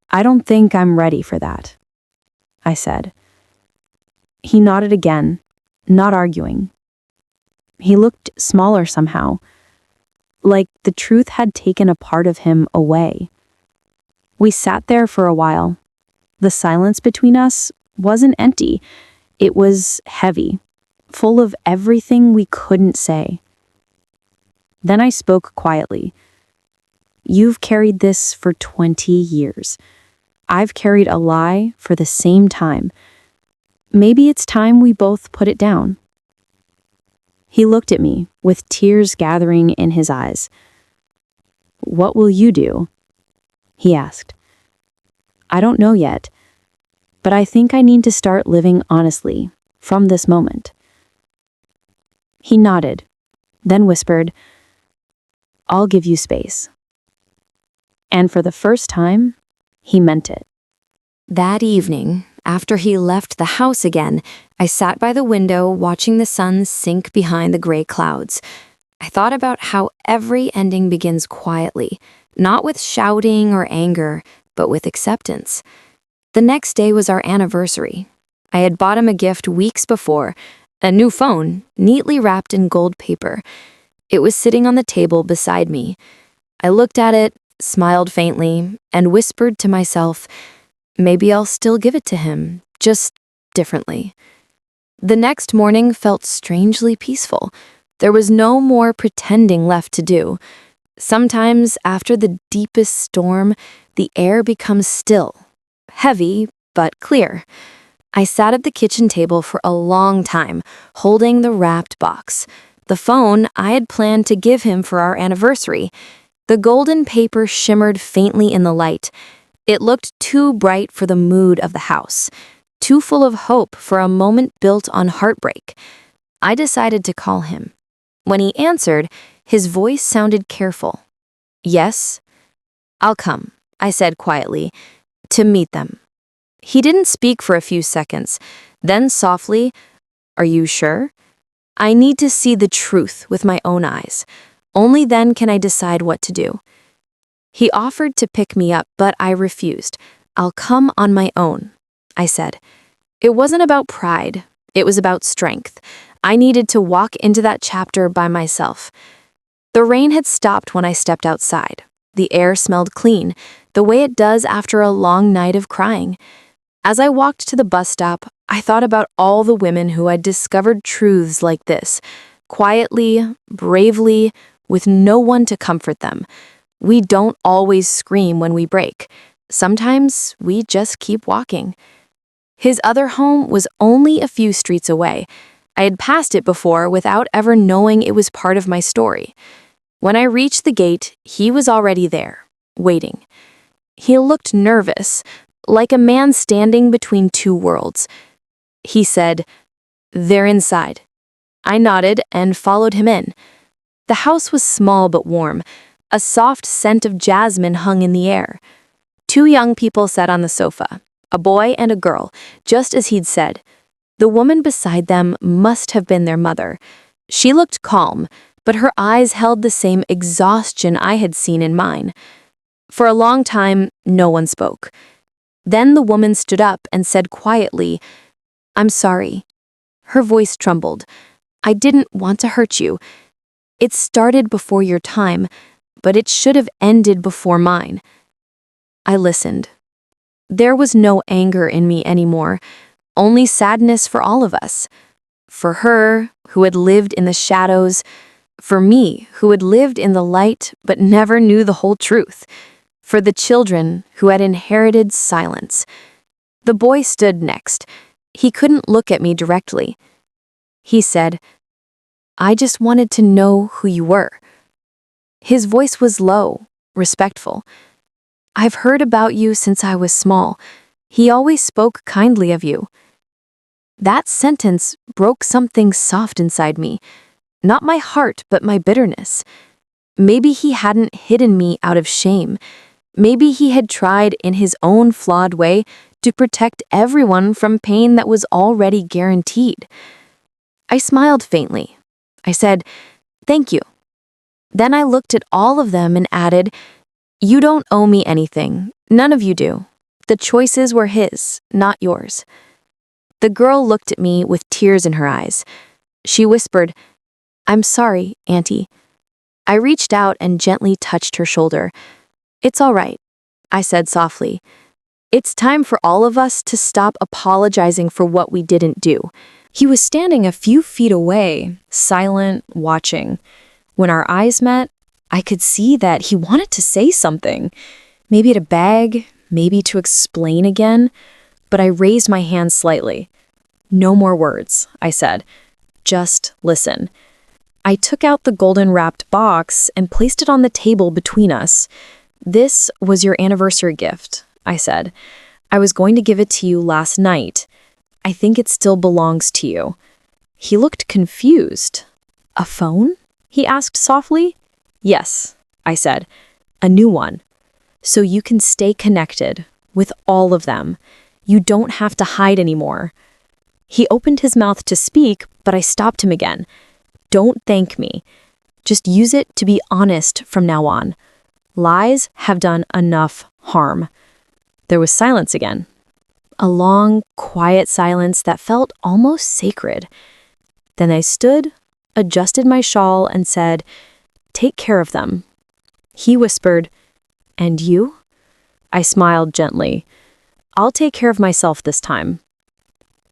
S1: "I don't think I'm ready for that," I said. He nodded again, not arguing. He looked smaller somehow, like the truth had taken a part of him away. We sat there for a while. The silence between us wasn't empty. It was heavy, full of everything we couldn't say. Then I spoke quietly. "You've carried this for 20 years. I've carried a lie for the same time. Maybe it's time we both put it down." He looked at me, with tears gathering in his eyes. "What will you do?" he asked. "I don't know yet, but I think I need to start living honestly from this moment." He nodded, then whispered, "I'll give you space. And for the first time, he meant it.
S2: That evening, after he left the house again, I sat by the window watching the sun sink behind the gray clouds. I thought about how every ending begins quietly, not with shouting or anger, but with acceptance. The next day was our anniversary. I had bought him a gift weeks before, a new phone, neatly wrapped in gold paper. It was sitting on the table beside me. I looked at it, smiled faintly, and whispered to myself, maybe I'll still give it to him, just differently. The next morning felt strangely peaceful. There was no more pretending left to do. Sometimes, after the deepest storm, the air becomes still, heavy, but clear. I sat at the kitchen table for a long time, holding the wrapped box. The phone I had planned to give him for our anniversary. The golden paper shimmered faintly in the light. It looked too bright for the mood of the house, too full of hope for a moment built on heartbreak. I decided to call him. When he answered, his voice sounded careful. Yes? I'll come, I said quietly, to meet them. He didn't speak for a few seconds. Then softly, are you sure? I need to see the truth with my own eyes. Only then can I decide what to do. He offered to pick me up, but I refused. I'll come on my own, I said. It wasn't about pride. It was about strength. I needed to walk into that chapter by myself. The rain had stopped when I stepped outside. The air smelled clean, the way it does after a long night of crying. As I walked to the bus stop, I thought about all the women who had discovered truths like this, quietly, bravely, with no one to comfort them. We don't always scream when we break. Sometimes we just keep walking. His other home was only a few streets away. I had passed it before without ever knowing it was part of my story. When I reached the gate, he was already there, waiting. He looked nervous, like a man standing between two worlds. He said, "They're inside." I nodded and followed him in. The house was small but warm. A soft scent of jasmine hung in the air. Two young people sat on the sofa, a boy and a girl, just as he'd said. The woman beside them must have been their mother. She looked calm, but her eyes held the same exhaustion I had seen in mine. For a long time, no one spoke. Then the woman stood up and said quietly, "I'm sorry." Her voice trembled. "I didn't want to hurt you. It started before your time, but it should have ended before mine." I listened. There was no anger in me anymore, only sadness for all of us. For her, who had lived in the shadows. For me, who had lived in the light but never knew the whole truth. For the children who had inherited silence. The boy stood next. He couldn't look at me directly. He said, "I just wanted to know who you were." His voice was low, respectful. "I've heard about you since I was small. He always spoke kindly of you." That sentence broke something soft inside me. Not my heart, but my bitterness. Maybe he hadn't hidden me out of shame. Maybe he had tried in his own flawed way to protect everyone from pain that was already guaranteed. I smiled faintly. I said, "Thank you." Then I looked at all of them and added, "You don't owe me anything. None of you do. The choices were his, not yours." The girl looked at me with tears in her eyes. She whispered, "I'm sorry, Auntie." I reached out and gently touched her shoulder. "It's all right," I said softly. "It's time for all of us to stop apologizing for what we didn't do." He was standing a few feet away, silent, watching. When our eyes met, I could see that he wanted to say something. Maybe to beg, maybe to explain again. But I raised my hand slightly. "No more words," I said. "Just listen." I took out the golden-wrapped box and placed it on the table between us. "This was your anniversary gift," I said. "I was going to give it to you last night. I think it still belongs to you." He looked confused. "A phone?" he asked softly. "Yes," I said. "A new one."
S1: so you can stay connected with all of them. You don't have to hide anymore." He opened his mouth to speak, but I stopped him again. "Don't thank me. Just use it to be honest from now on. Lies have done enough harm." There was silence again. A long, quiet silence that felt almost sacred. Then I stood, adjusted my shawl, and said, "Take care of them." He whispered, "And you?" I smiled gently. "I'll take care of myself this time."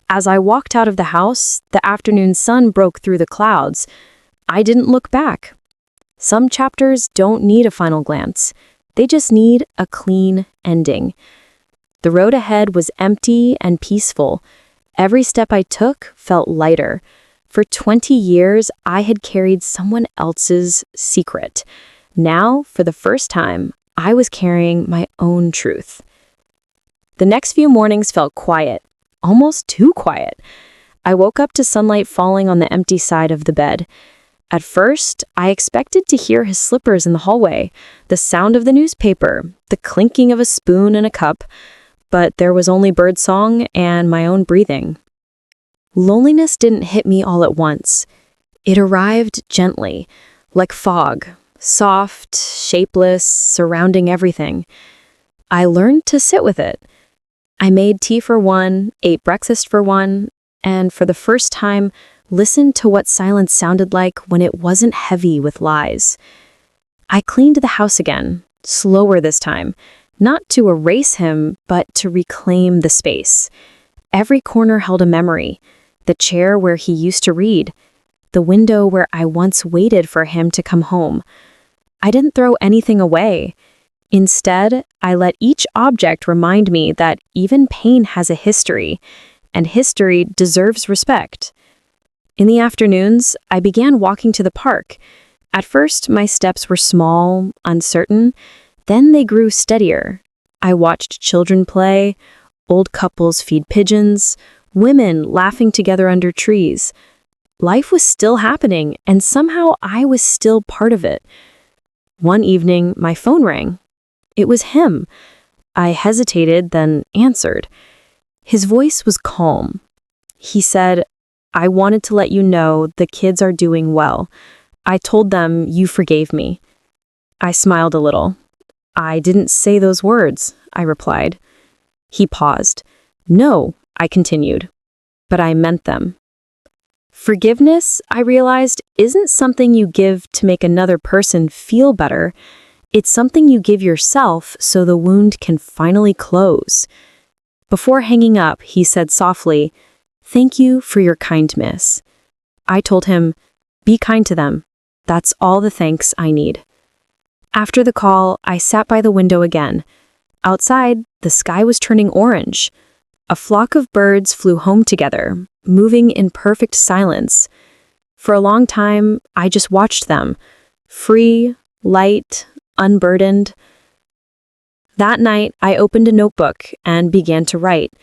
S1: As I walked out of the house, the afternoon sun broke through the clouds. I didn't look back. Some chapters don't need a final glance. They just need a clean ending. The road ahead was empty and peaceful. Every step I took felt lighter. For 20 years, I had carried someone else's secret. Now, for the first time, I was carrying my own truth. The next few mornings felt quiet, almost too quiet. I woke up to sunlight falling on the empty side of the bed. At first, I expected to hear his slippers in the hallway, the sound of the newspaper, the clinking of a spoon in a cup, but there was only birdsong and my own breathing. Loneliness didn't hit me all at once. It arrived gently, like fog, soft, shapeless, surrounding everything. I learned to sit with it. I made tea for one, ate breakfast for one, and for the first time, listened to what silence sounded like when it wasn't heavy with lies. I cleaned the house again, slower this time, not to erase him, but to reclaim the space. Every corner held a memory: the chair where he used to read, the window where I once waited for him to come home. I didn't throw anything away. Instead, I let each object remind me that even pain has a history, and history deserves respect. In the afternoons, I began walking to the park. At first, my steps were small, uncertain. Then they grew steadier. I watched children play, old couples feed pigeons, women laughing together under trees. Life was still happening, and somehow I was still part of it. One evening, my phone rang. It was him. I hesitated, then answered. His voice was calm. He said, "I wanted to let you know the kids are doing well. I told them you forgave me." I smiled a little. "I didn't say those words," I replied. He paused. "No," I continued, "but I meant them." Forgiveness, I realized, isn't something you give to make another person feel better. It's something you give yourself so the wound can finally close. Before hanging up, he said softly, "Thank you for your kindness." I told him, "Be kind to them. That's all the thanks I need." After the call, I sat by the window again. Outside, the sky was turning orange. A flock of birds flew home together, moving in perfect silence. For a long time, I just watched them, free, light, unburdened. That night, I opened a notebook and began to write.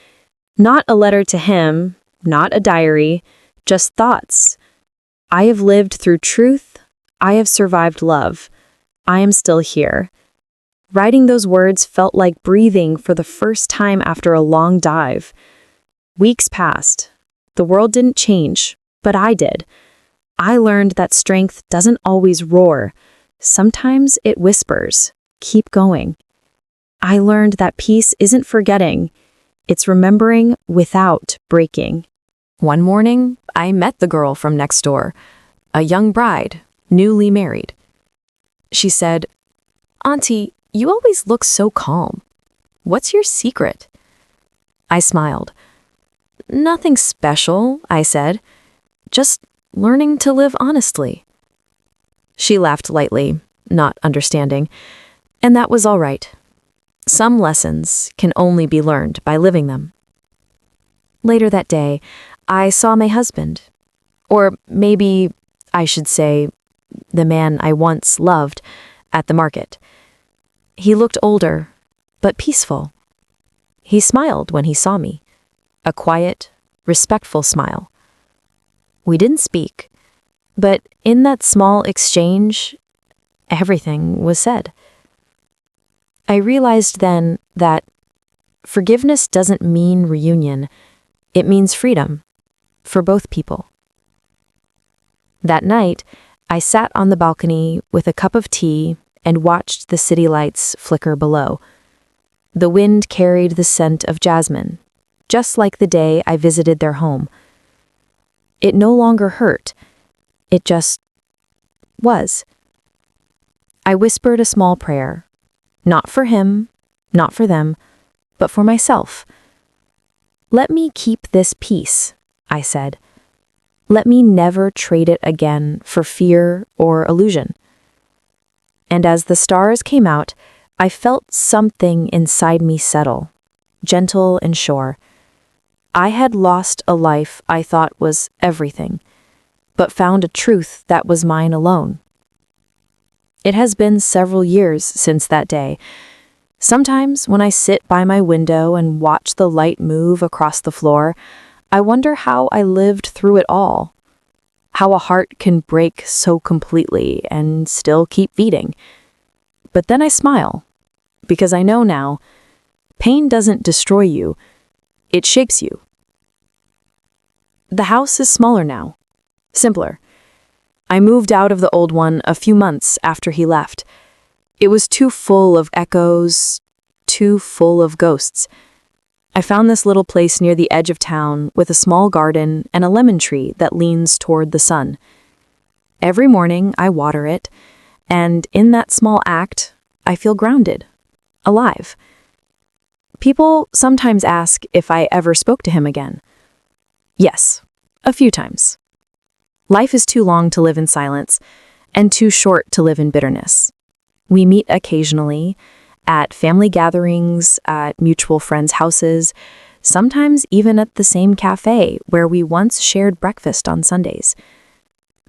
S1: Not a letter to him, not a diary, just thoughts. I have lived through truth. I have survived love. I am still here. Writing those words felt like breathing for the first time after a long dive. Weeks passed. The world didn't change, but I did. I learned that strength doesn't always roar. Sometimes it whispers, "Keep going." I learned that peace isn't forgetting. It's remembering without breaking. One morning, I met the girl from next door, a young bride, newly married. She said, "Auntie, you always look so calm. What's your secret?" I smiled. "Nothing special," I said. "Just learning to live honestly." She laughed lightly, not understanding, and that was all right. Some lessons can only be learned by living them. Later that day, I saw my husband, or maybe I should say the man I once loved, at the market. He looked older, but peaceful. He smiled when he saw me, a quiet, respectful smile. We didn't speak, but in that small exchange, everything was said. I realized then that forgiveness doesn't mean reunion, it means freedom for both people. That night, I sat on the balcony with a cup of tea and watched the city lights flicker below. The wind carried the scent of jasmine, just like the day I visited their home. It no longer hurt. It just was. I whispered a small prayer, not for him, not for them, but for myself. Let me keep this peace, I said. Let me never trade it again for fear or illusion. And as the stars came out, I felt something inside me settle, gentle and sure. I had lost a life I thought was everything, but found a truth that was mine alone. It has been several years since that day. Sometimes when I sit by my window and watch the light move across the floor, I wonder how I lived through it all, how a heart can break so completely and still keep beating. But then I smile, because I know now, pain doesn't destroy you, it shapes you. The house is smaller now, simpler. I moved out of the old one a few months after he left. It was too full of echoes, too full of ghosts. I found this little place near the edge of town with a small garden and a lemon tree that leans toward the sun. Every morning I water it, and in that small act, I feel grounded, alive. People sometimes ask if I ever spoke to him again. Yes, a few times. Life is too long to live in silence, and too short to live in bitterness. We meet occasionally, at family gatherings, at mutual friends' houses, sometimes even at the same cafe where we once shared breakfast on Sundays.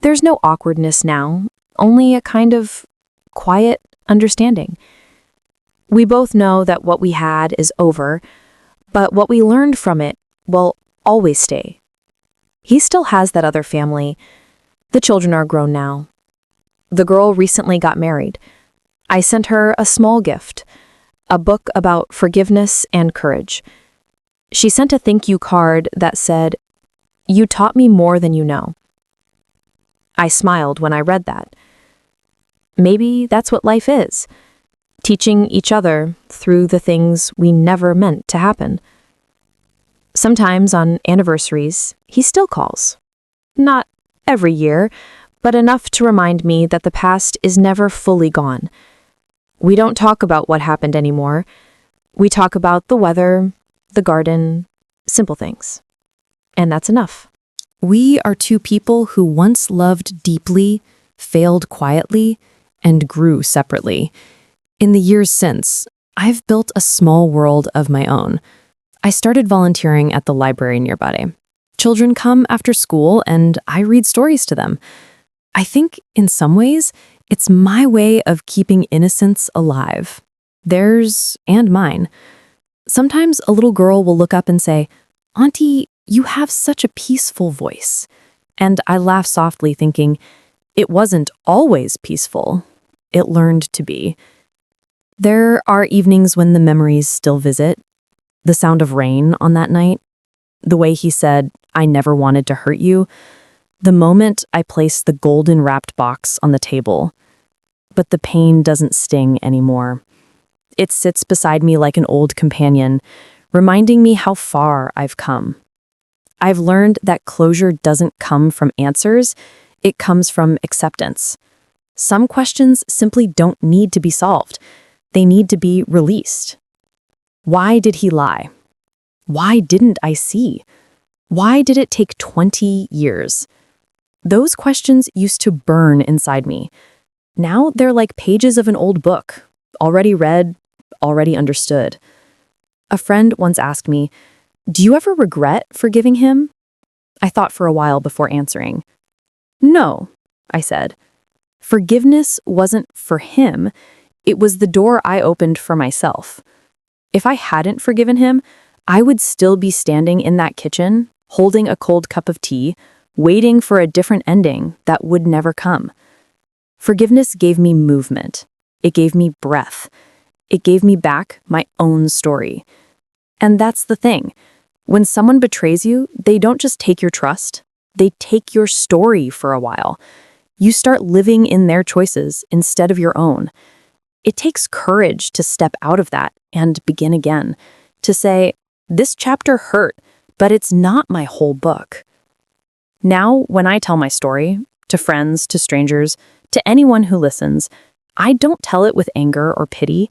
S1: There's no awkwardness now, only a kind of quiet understanding. We both know that what we had is over, but what we learned from it will always stay. He still has that other family. The children are grown now. The girl recently got married. I sent her a small gift, a book about forgiveness and courage. She sent a thank you card that said, "You taught me more than you know." I smiled when I read that. Maybe that's what life is, teaching each other through the things we never meant to happen. Sometimes on anniversaries, he still calls. Not every year, but enough to remind me that the past is never fully gone. We don't talk about what happened anymore. We talk about the weather, the garden, simple things. And that's enough.
S3: We are two people who once loved deeply, failed quietly, and grew separately. In the years since, I've built a small world of my own. I started volunteering at the library nearby. Children come after school and I read stories to them. I think, in some ways, it's my way of keeping innocence alive. Theirs and mine. Sometimes a little girl will look up and say, "Auntie, you have such a peaceful voice." And I laugh softly thinking, it wasn't always peaceful. It learned to be. There are evenings when the memories still visit. The sound of rain on that night. The way he said, "I never wanted to hurt you." The moment I placed the golden wrapped box on the table. But the pain doesn't sting anymore. It sits beside me like an old companion, reminding me how far I've come. I've learned that closure doesn't come from answers, it comes from acceptance. Some questions simply don't need to be solved. They need to be released. Why did he lie? Why didn't I see? Why did it take 20 years? Those questions used to burn inside me. Now they're like pages of an old book, already read, already understood. A friend once asked me, "Do you ever regret forgiving him?" I thought for a while before answering. "No," I said. Forgiveness wasn't for him, it was the door I opened for myself. If I hadn't forgiven him, I would still be standing in that kitchen, holding a cold cup of tea, waiting for a different ending that would never come. Forgiveness gave me movement. It gave me breath.
S1: It gave me back my own story. And that's the thing. When someone betrays you, they don't just take your trust, they take your story for a while. You start living in their choices instead of your own. It takes courage to step out of that and begin again, to say, this chapter hurt, but it's not my whole book. Now, when I tell my story, to friends, to strangers, to anyone who listens, I don't tell it with anger or pity.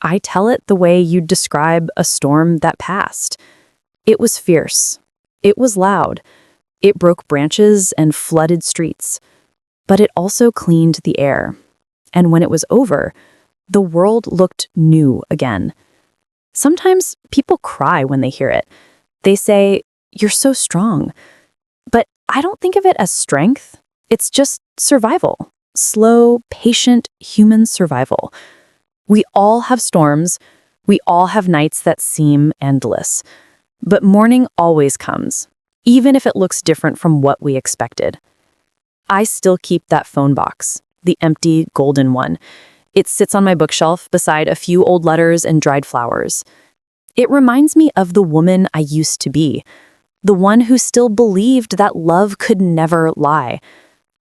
S1: I tell it the way you'd describe a storm that passed. It was fierce. It was loud. It broke branches and flooded streets. But it also cleaned the air. And when it was over, the world looked new again. Sometimes people cry when they hear it. They say, "You're so strong." But I don't think of it as strength. It's just survival. Slow, patient, human survival. We all have storms. We all have nights that seem endless. But morning always comes, even if it looks different from what we expected. I still keep that phone box, the empty, golden one. It sits on my bookshelf beside a few old letters and dried flowers. It reminds me of the woman I used to be, the one who still believed that love could never lie.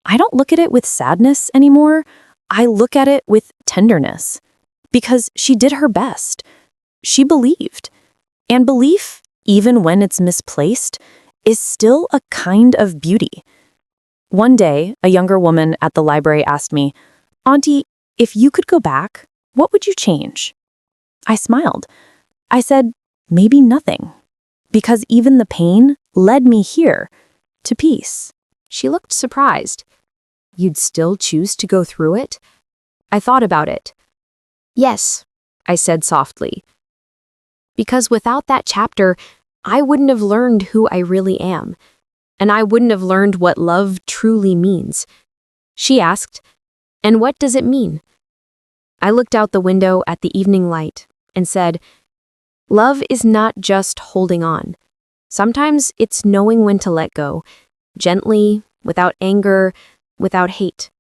S1: I don't look at it with sadness anymore. I look at it with tenderness. Because she did her best. She believed. And belief, even when it's misplaced, is still a kind of beauty. One day, a younger woman at the library asked me, "Auntie, if you could go back, what would you change?" I smiled. I said, maybe nothing. Because even the pain led me here, to peace.
S2: She looked surprised. You'd still choose to go through it? I thought about it. Yes, I said softly. Because without that chapter, I wouldn't have learned who I really am. And I wouldn't have learned what love truly means. She asked, "And what does it mean?" I looked out the window at the evening light and said, "Love is not just holding on. Sometimes it's knowing when to let go, gently, without anger, without hate.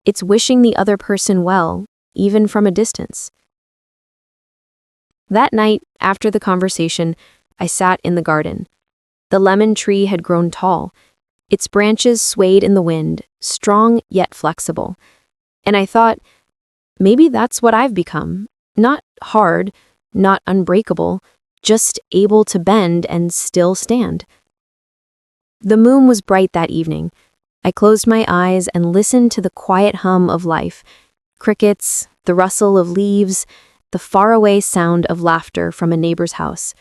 S2: It's wishing the other person well, even from a distance." That night, after the conversation, I sat in the garden. The lemon tree had grown tall. Its branches swayed in the wind, strong yet flexible. And I thought, maybe that's what I've become. Not hard, not unbreakable, just able to bend and still stand. The moon was bright that evening. I closed my eyes and listened to the quiet hum of life. Crickets, the rustle of leaves, the faraway sound of laughter from a neighbor's house.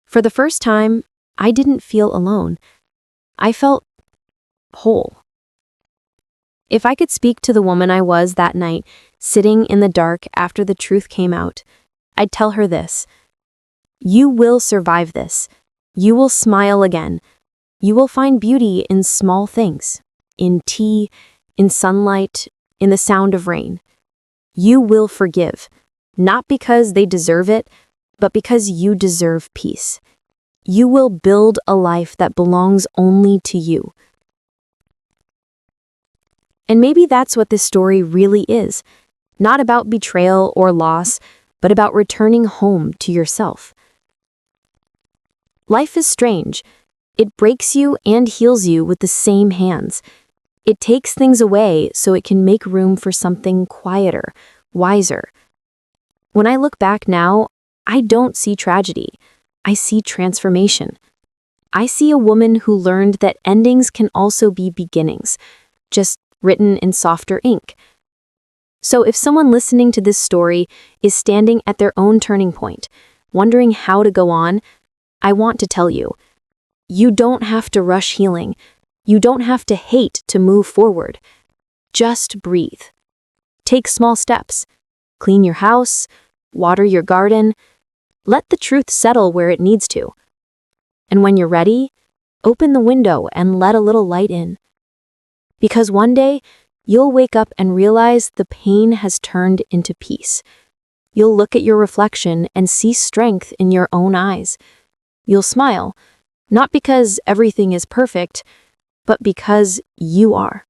S2: For the first time, I didn't feel alone. I felt whole. If I could speak to the woman I was that night, sitting in the dark after the truth came out, I'd tell her this. You will survive this. You will smile again. You will find beauty in small things, in tea, in sunlight, in the sound of rain. You will forgive, not because they deserve it, but because you deserve peace. You will build a life that belongs only to you. And maybe that's what this story really is. Not about betrayal or loss, but about returning home to yourself. Life is strange. It breaks you and heals you with the same hands. It takes things away so it can make room for something quieter, wiser. When I look back now, I don't see tragedy. I see transformation. I see a woman who learned that endings can also be beginnings, just written in softer ink. So if someone listening to this story is standing at their own turning point, wondering how to go on, I want to tell you, you don't have to rush healing. You don't have to hate to move forward. Just breathe. Take small steps. Clean your house, water your garden. Let the truth settle where it needs to. And when you're ready, open the window and let a little light in. Because one day, you'll wake up and realize the pain has turned into peace. You'll look at your reflection and see strength in your own eyes. You'll smile, not because everything is perfect, but because you are.